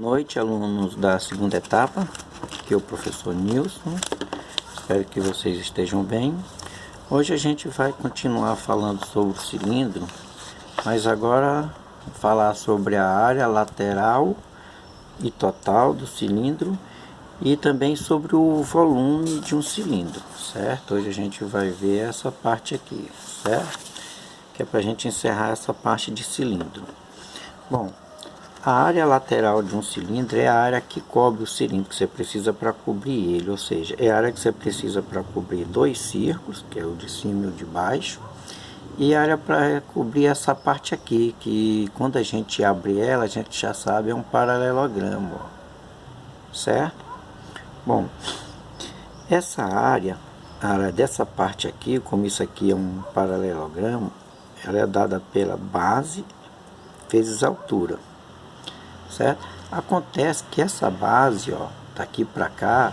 Boa noite, alunos da segunda etapa, aqui é o professor Nilson, espero que vocês estejam bem. Hoje a gente vai continuar falando sobre o cilindro, mas agora falar sobre a área lateral e total do cilindro e também sobre o volume de um cilindro, certo? Hoje a gente vai ver essa parte aqui, certo? Que é para a gente encerrar essa parte de cilindro. Bom, a área lateral de um cilindro é a área que cobre o cilindro que você precisa para cobrir ele, ou seja, é a área que você precisa para cobrir dois círculos, que é o de cima e o de baixo, e a área para cobrir essa parte aqui, que quando a gente abre ela, a gente já sabe, é um paralelogramo, ó, certo? Bom, essa área, a área dessa parte aqui, como isso aqui é um paralelogramo, ela é dada pela base vezes a altura. Certo? Acontece que essa base, ó, daqui para cá,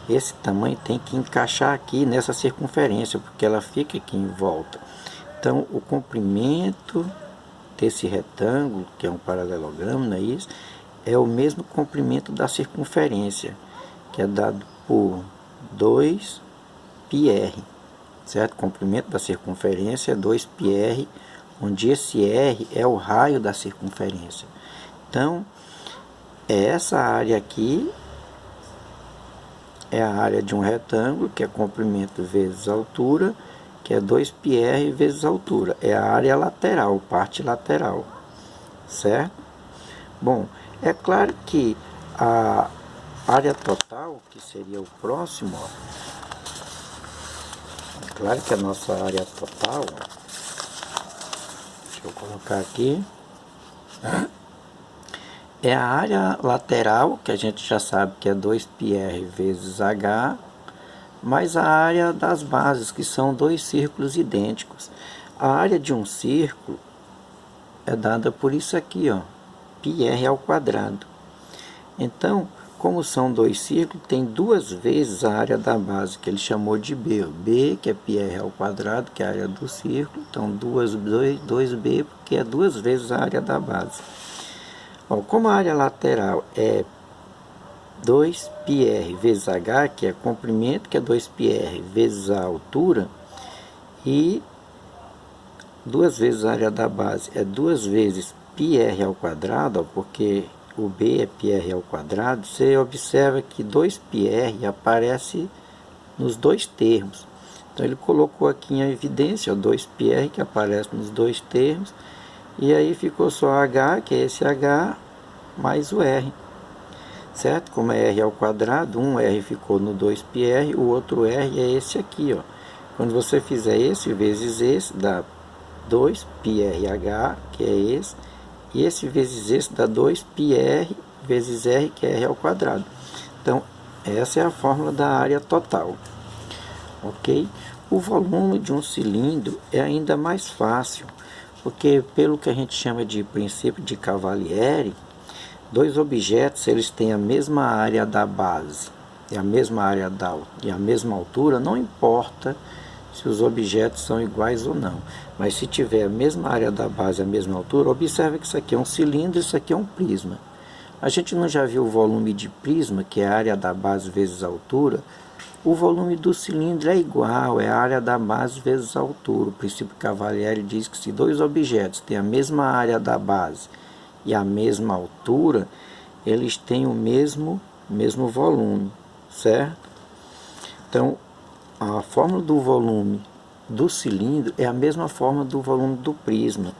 esse tamanho tem que encaixar aqui nessa circunferência, porque ela fica aqui em volta. Então, o comprimento desse retângulo, que é um paralelogramo, não é isso? É o mesmo comprimento da circunferência, que é dado por 2πr, certo? O comprimento da circunferência é 2πr, onde esse r é o raio da circunferência. Então, essa área aqui é a área de um retângulo, que é comprimento vezes altura, que é 2πr vezes altura. É a área lateral, parte lateral, certo? Bom, é claro que a área total, que seria o próximo, ó, é claro que a nossa área total, ó, deixa eu colocar aqui, é a área lateral, que a gente já sabe que é 2πr vezes h, mais a área das bases, que são dois círculos idênticos. A área de um círculo é dada por isso aqui, ó, πr ao quadrado. Então, como são dois círculos, tem duas vezes a área da base, que ele chamou de b. B, que é πr ao quadrado, que é a área do círculo. Então, 2b, porque é duas vezes a área da base. Bom, como a área lateral é 2πr vezes h, que é comprimento, que é 2πr vezes a altura, e duas vezes a área da base é duas vezes πr ao quadrado, ó, porque o b é πr ao quadrado, você observa que 2πr aparece nos dois termos. Então ele colocou aqui em evidência o 2πr que aparece nos dois termos, e aí ficou só h, que é esse h, mais o r, certo? Como é r ao quadrado, um r ficou no 2πr, o outro r é esse aqui, ó. Quando você fizer esse vezes esse, dá 2πrh, que é esse, e esse vezes esse dá 2πr vezes r, que é r ao quadrado. Então, essa é a fórmula da área total, ok? O volume de um cilindro é ainda mais fácil, porque pelo que a gente chama de princípio de Cavalieri, dois objetos, eles têm a mesma área da base e a mesma área e a mesma altura, não importa se os objetos são iguais ou não, mas se tiver a mesma área da base e a mesma altura, observe que isso aqui é um cilindro, isso aqui é um prisma. A gente não já viu o volume de prisma, que é a área da base vezes a altura? O volume do cilindro é igual, é a área da base vezes a altura. O princípio Cavalieri diz que se dois objetos têm a mesma área da base e a mesma altura, eles têm o mesmo volume, certo? Então, a fórmula do volume do cilindro é a mesma forma do volume do prisma.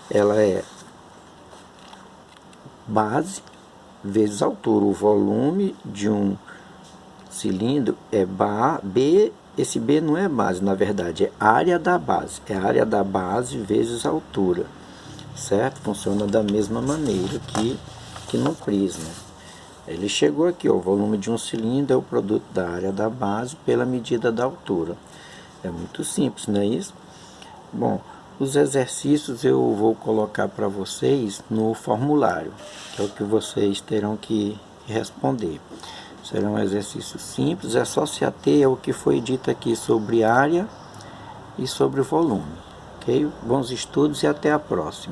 Ela é base vezes altura. O volume de um cilindro é B, esse B não é base, na verdade é área da base, é a área da base vezes a altura, certo? Funciona da mesma maneira que no prisma. Ele chegou aqui, ó, o volume de um cilindro é o produto da área da base pela medida da altura. É muito simples, não é isso? Bom, os exercícios eu vou colocar para vocês no formulário, que é o que vocês terão que responder. Será um exercício simples, é só se ater ao que foi dito aqui sobre área e sobre volume. Ok? Bons estudos e até a próxima.